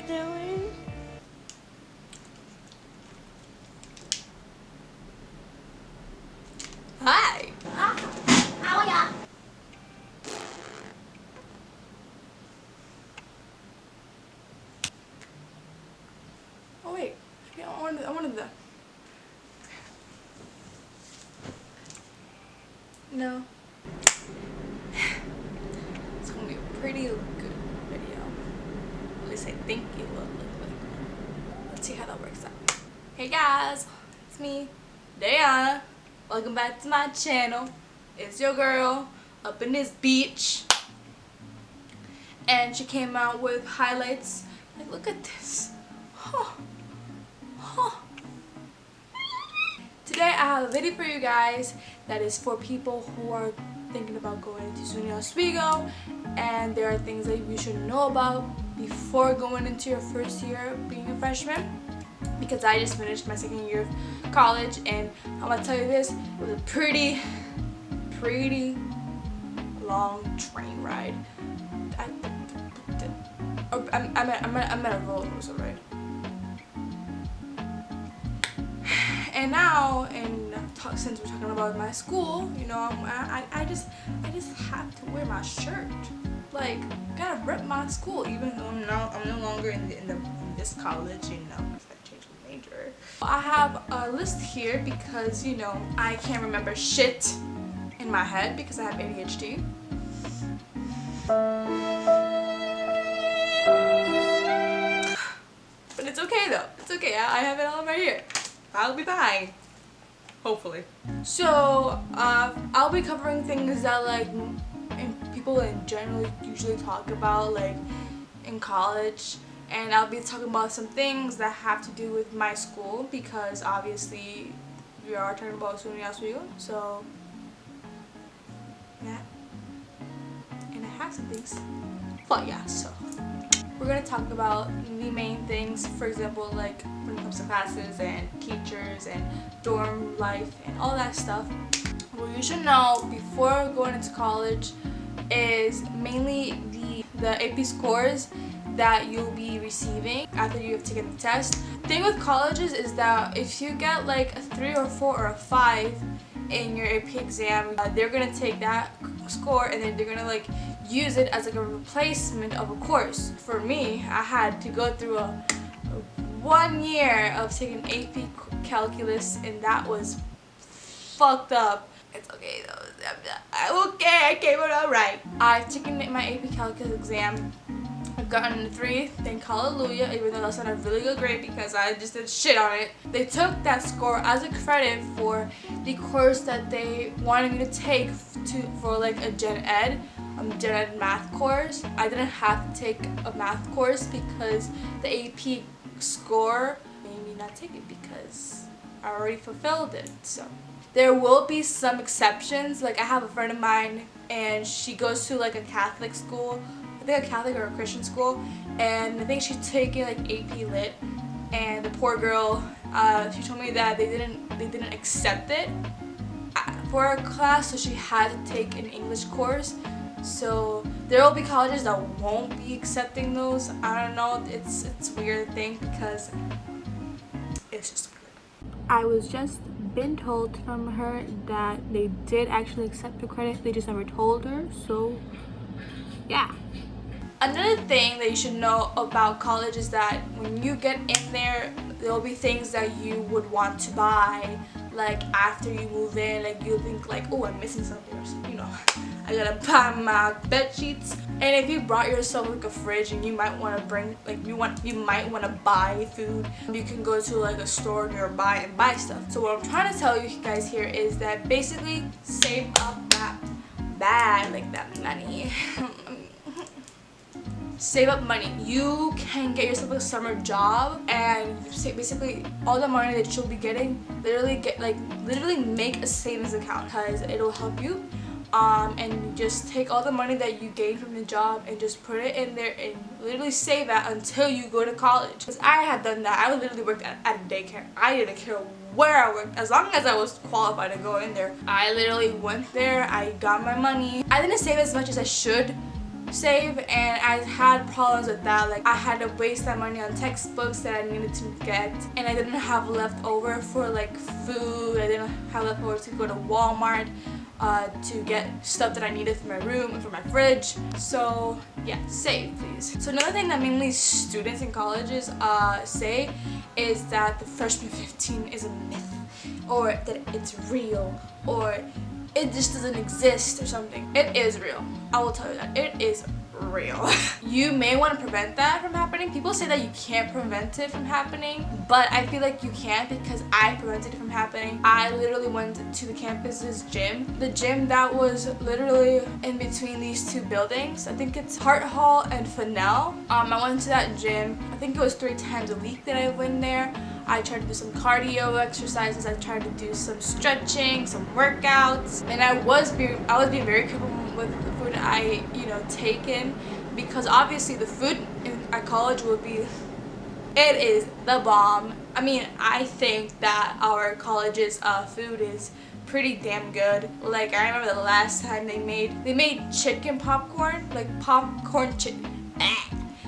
doing? Hi. How are ya? Oh wait, yeah, I wanted the. No. It's gonna be a pretty good video. At least I think it will look like one. Let's see how that works out. Hey guys, it's me, Diana. Welcome back to my channel. It's your girl up in this beach. And she came out with highlights. Like, look at this. Huh. Huh. Today I have a video for you guys that is for people who are thinking about going to SUNY Oswego, and there are things that you should know about before going into your first year being a freshman, because I just finished my second year of college, and I'm gonna tell you this, it was a pretty long train ride. I'm at a roller coaster ride. And now, since we're talking about my school, you know, I just have to wear my shirt. Like, gotta rep my school, even though I'm no longer in this college, you know, because I changed my major. I have a list here because, you know, I can't remember shit in my head because I have ADHD. But it's okay though. It's okay. I have it all right here. I'll be fine. Hopefully. So, I'll be covering things that like people in general usually talk about, like in college, and I'll be talking about some things that have to do with my school because obviously we are talking about SUNY Oswego. So yeah, and I have some things. But yeah, so we're gonna talk about the main things, for example, like when it comes to classes and teachers and dorm life and all that stuff. What you should know before going into college is mainly the AP scores that you'll be receiving after you have taken the test. The thing with colleges is that if you get like a 3 or 4 or a 5 in your AP exam, they're gonna take that score and then they're gonna like use it as like a replacement of a course. For me, I had to go through a 1 year of taking AP calculus, and that was fucked up. It's okay though. I'm okay. I came out alright. I've taken my AP calculus exam. I've gotten a 3, thank hallelujah, even though that's not a really good grade because I just did shit on it. They took that score as a credit for the course that they wanted me to take for like a gen ed math course. I didn't have to take a math course because the AP score made me not take it because I already fulfilled it. So there will be some exceptions. Like I have a friend of mine and she goes to like a Catholic school, I think a Catholic or a Christian school, and I think she's taking like AP Lit, and the poor girl, she told me that they didn't accept it for her class, so she had to take an English course. So there will be colleges that won't be accepting those. I don't know, it's a weird thing because it's just weird. I was just been told from her that they did actually accept the credit, they just never told her, so yeah. Another thing that you should know about college is that when you get in there, there'll be things that you would want to buy, like after you move in. Like you'll think like, oh, I'm missing something, or something, you know, I gotta buy my bed sheets. And if you brought yourself like a fridge and you might want to bring, like you might want to buy food, you can go to like a store nearby and buy stuff. So what I'm trying to tell you guys here is that basically save up that bag, like that money. Save up money. You can get yourself a summer job and basically all the money that you'll be getting, literally make a savings account because it'll help you. And you just take all the money that you gain from the job and just put it in there and literally save that until you go to college. Because I had done that. I literally worked at a daycare. I didn't care where I worked as long as I was qualified to go in there. I literally went there. I got my money. I didn't save as much as I should save, and I had problems with that. Like, I had to waste that money on textbooks that I needed to get, and I didn't have left over for like food. I didn't have left over to go to Walmart to get stuff that I needed for my room and for my fridge. So yeah, save please. So another thing that mainly students in colleges say is that the freshman 15 is a myth, or that it's real, or it just doesn't exist or something. It is real. I will tell you that. It is real. You may want to prevent that from happening. People say that you can't prevent it from happening, but I feel like you can, because I prevented it from happening. I literally went to the campus's gym. The gym that was literally in between these two buildings. I think it's Hart Hall and Fennell. I went to that gym. I think it was 3 times a week that I went there. I tried to do some cardio exercises. I tried to do some stretching, some workouts, and I was being very careful with the food I take in, because obviously the food at college will be, it is the bomb. I mean, I think that our college's food is pretty damn good. Like, I remember the last time they made chicken popcorn, like popcorn chicken.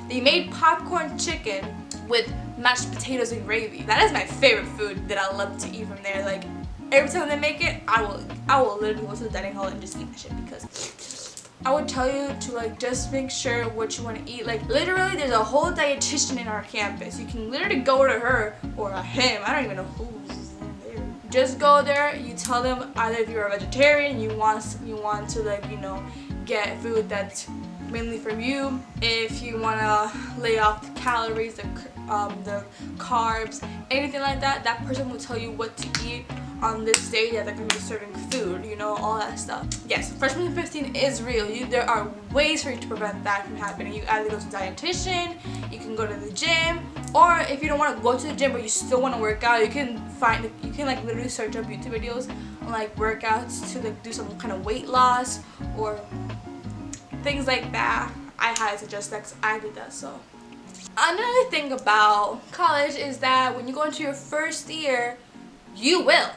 They made popcorn chicken with mashed potatoes and gravy. That is my favorite food that I love to eat from there. Like, every time they make it, I will literally go to the dining hall and just eat that shit, because I would tell you to like just make sure what you want to eat. Like, literally there's a whole dietitian in our campus. You can literally go to her or him. I don't even know who's there. Just go there. You tell them either if you're a vegetarian, you want to like get food that's mainly from you. If you want to lay off the calories, the carbs, anything like that, that person will tell you what to eat on this day that they're going to be serving food, all that stuff. Yes, freshman 15 is real. There are ways for you to prevent that from happening. You either go to a dietitian, you can go to the gym, or if you don't want to go to the gym but you still want to work out, you can like literally search up YouTube videos on like workouts to like do some kind of weight loss or things like that. I highly suggest that, 'cause I did that. So another thing about college is that when you go into your first year, you will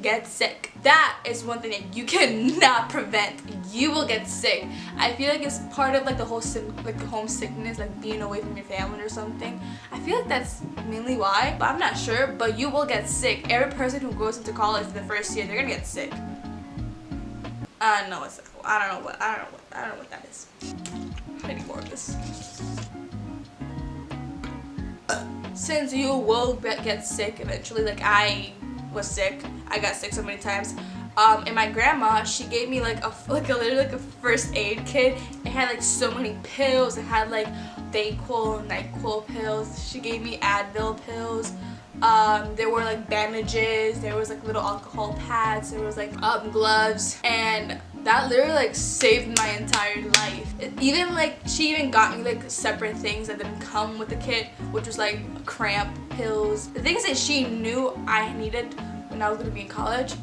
get sick. That is one thing that you cannot prevent. You will get sick. I feel like it's part of like the whole like the homesickness, like being away from your family or something. I feel like that's mainly why, but I'm not sure. But you will get sick. Every person who goes into college in the first year, they're gonna get sick. I don't know what that is. I need more of this. Since you will get sick eventually, like I was sick. I got sick so many times. And my grandma, she gave me literally a first aid kit. It had like so many pills. It had like Dayquil, NyQuil pills. She gave me Advil pills. There were like bandages. There was like little alcohol pads. There was like gloves, and that literally like saved my entire life. She even got me like separate things that didn't come with the kit, which was like cramp pills, the things that she knew I needed when I was gonna be in college.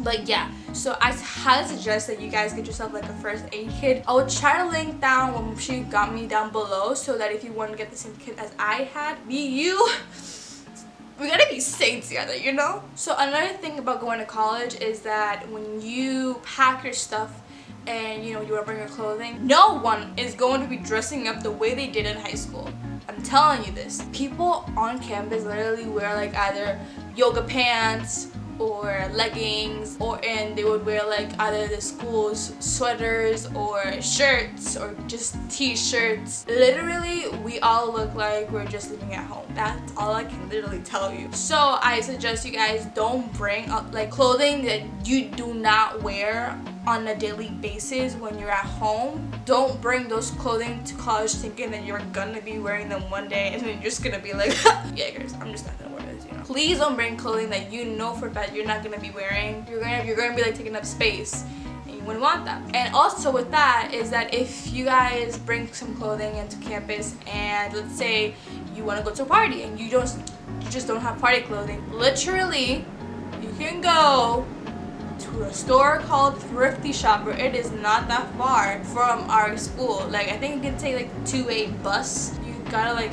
But yeah, so I highly suggest that you guys get yourself like a first aid kit. I will try to link down what she got me down below, so that if you want to get the same kit as I had, we gotta be saints together, So another thing about going to college is that when you pack your stuff and you want to bring your clothing, no one is going to be dressing up the way they did in high school. I'm telling you this. People on campus literally wear like either yoga pants or leggings, and they would wear like either the school's sweaters or shirts or just t-shirts. Literally, we all look like we're just living at home. That's all I can literally tell you. So I suggest you guys don't bring up like clothing that you do not wear on a daily basis when you're at home. Don't bring those clothing to college thinking that you're gonna be wearing them one day and then you're just gonna be like, yeah guys, I'm just not gonna wear this, Please don't bring clothing that you know for a fact you're not gonna be wearing. You're gonna be like taking up space, and you wouldn't want that. And also with that is that if you guys bring some clothing into campus, and let's say you want to go to a party and you just don't have party clothing, literally you can go to a store called Thrifty Shopper. It is not that far from our school. Like, I think you can take like 2-8 bus. You gotta like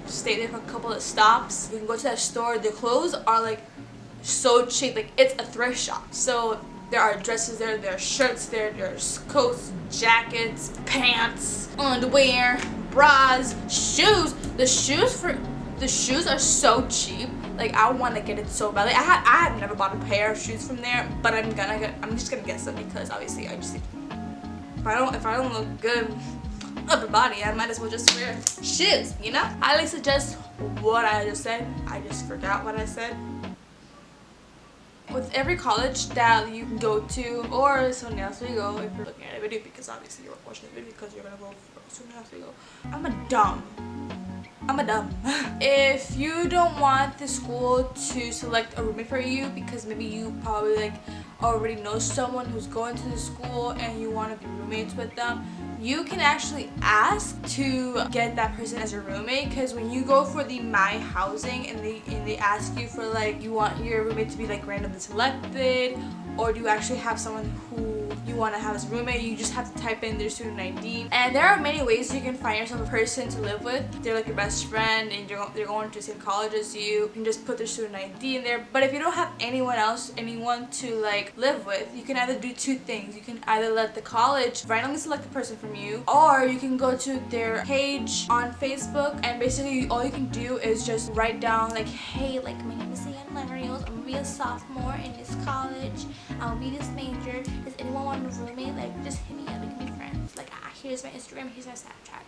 stay there for a couple of stops. You can go to that store. The clothes are like so cheap. Like, it's a thrift shop. So There are dresses there, there are shirts there's coats, jackets, pants, underwear, bras, shoes. The shoes are so cheap. Like, I want to get it so badly. I have never bought a pair of shoes from there, but I'm just gonna get some because obviously if I don't look good upper body, I might as well just wear shoes, you know? I highly suggest what I just said. I just forgot what I said. With every college that you can go to, or SUNY Oswego, if you're looking at a video, because obviously you're watching the video because you're gonna go for SUNY Oswego. I'm a dumb. If you don't want the school to select a roommate for you because maybe you probably like already know someone who's going to the school and you want to be roommates with them, you can actually ask to get that person as your roommate, because when you go for the My Housing and they ask you for like, you want your roommate to be like randomly selected, or do you actually have someone who you want to have as a roommate, you just have to type in their student ID. And there are many ways you can find yourself a person to live with. They're like your best friend and they're going to the same college as you. You can just put their student ID in there. But if you don't have anyone to like live with, you can either do two things. You can either let the college randomly select a person from you, or you can go to their page on Facebook, and basically all you can do is just write down like, hey, like, my name is Marios. I'm gonna be a sophomore in this college. I'll be this major. Does anyone want a roommate? Like, just hit me up. We can be friends. Like, here's my Instagram. Here's my Snapchat.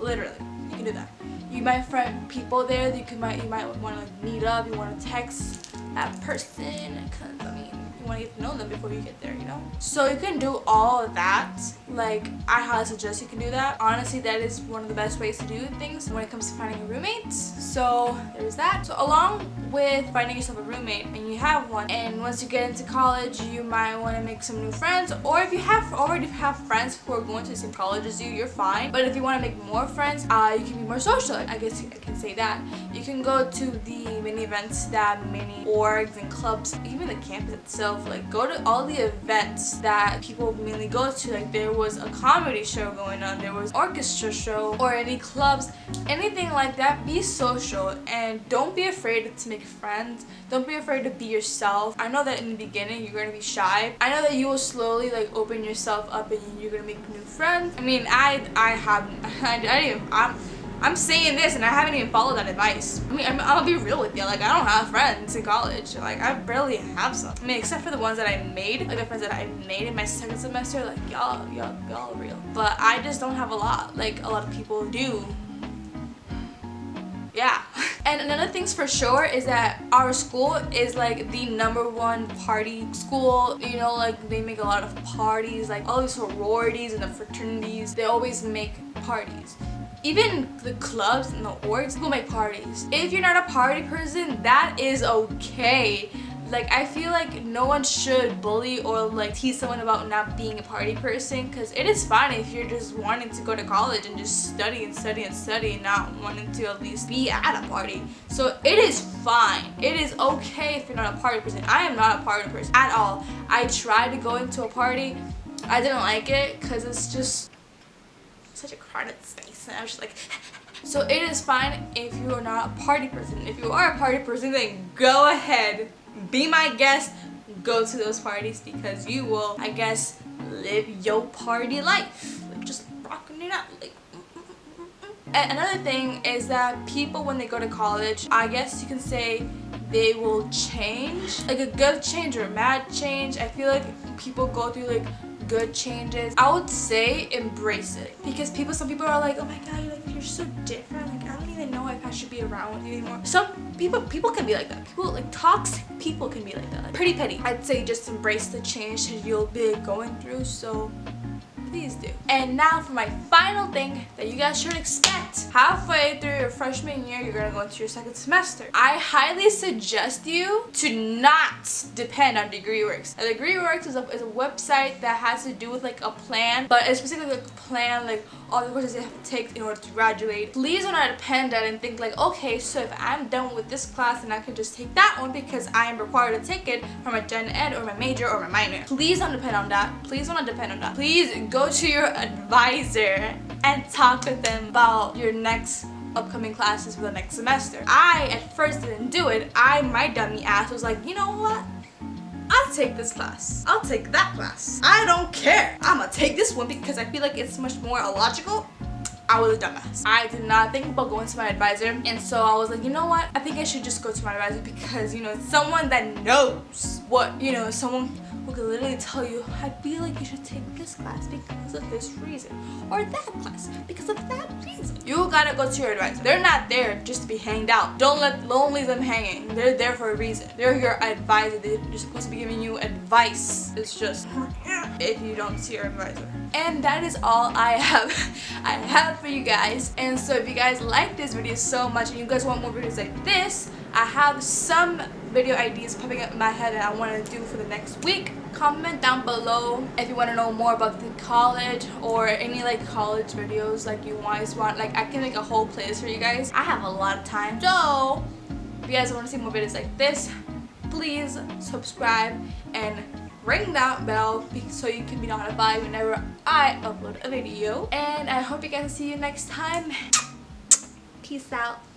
Literally, you can do that. You might find people there that you might want to like meet up. You want to text that person, because I mean, you want to get to know them before you get there, you know? So you can do all of that. Like, I highly suggest you can do that. Honestly, that is one of the best ways to do things when it comes to finding a roommate. So there's that. So along with finding yourself a roommate, and you have one, and once you get into college, you might want to make some new friends, or if you already have friends who are going to the same college as you, you're fine. But if you want to make more friends, you can be more social. I guess I can say that. You can go to the many events that many orgs and clubs, even the campus itself, like, go to all the events that people mainly go to. Like, there was a comedy show going on, there was orchestra show, or any clubs, anything like that. Be social and don't be afraid to make friends. Don't be afraid to be yourself. I know that in the beginning you're gonna be shy. I know that you will slowly like open yourself up and you're gonna make new friends. I mean, I'm saying this and I haven't even followed that advice. I mean, I'll be real with you. Like, I don't have friends in college. Like, I barely have some. I mean, except for the ones that I made, like the friends that I made in my second semester. Like, y'all are real. But I just don't have a lot. Like, a lot of people do. Yeah. And another thing's for sure is that our school is like the #1 party school. You know, like, they make a lot of parties. Like, all these sororities and the fraternities, they always make parties. Even the clubs and the orgs will make parties. If you're not a party person, that is okay. Like, I feel like no one should bully or like tease someone about not being a party person, because it is fine if you're just wanting to go to college and just study and not wanting to at least be at a party. So it is fine. It is okay if you're not a party person. I am not a party person at all. I tried to go into a party. I didn't like it because it's just such a crowded space, and I was just like so it is fine if you are not a party person. If you are a party person, then go ahead, be my guest, go to those parties, because you will, I guess, live your party life, like, just rocking it out, like. And another thing is that people, when they go to college, I guess you can say they will change, like a good change or a bad change. I feel like people go through like good changes. I would say embrace it, because some people are like, oh my god, you're so different, like, I don't even know if I should be around with you anymore. Some people can be like that. People, like, toxic people can be like that, like, pretty petty. I'd say just embrace the change that you'll be going through, so please do. And now for my final thing that you guys should expect. Halfway through your freshman year, you're gonna go into your second semester. I highly suggest you to not depend on DegreeWorks. Now, DegreeWorks is a website that has to do with like a plan, but it's specifically like a plan, like all the courses you have to take in order to graduate. Please do not depend on it and think like, okay, so if I'm done with this class, then I can just take that one because I am required to take it for my gen ed or my major or my minor. Please don't depend on that. Please don't depend on that. Please go to your advisor and talk with them about your next upcoming classes for the next semester. I at first didn't do it. My dummy ass was like, you know what? I'll take this class. I'll take that class. I don't care. I'm gonna take this one because I feel like it's much more illogical. I was a dumbass. I did not think about going to my advisor, and so I was like, you know what? I think I should just go to my advisor because, you know, it's someone that knows what, you know, someone who could literally tell you, I feel like you should take this class because of this reason, or that class because of that reason. You gotta go to your advisor. They're not there just to be hanged out. Don't leave them hanging. They're there for a reason. They're your advisor. They're supposed to be giving you advice. It's just if you don't see your advisor. And that is all I have for you guys. And so if you guys like this video so much and you guys want more videos like this, I have some video ideas popping up in my head that I want to do for the next week. Comment down below if you want to know more about the college or any like college videos like you guys want. Like I can make a whole playlist for you guys. I have a lot of time. So if you guys want to see more videos like this, please subscribe and ring that bell so you can be notified whenever I upload a video. And I hope you guys see you next time. Peace out.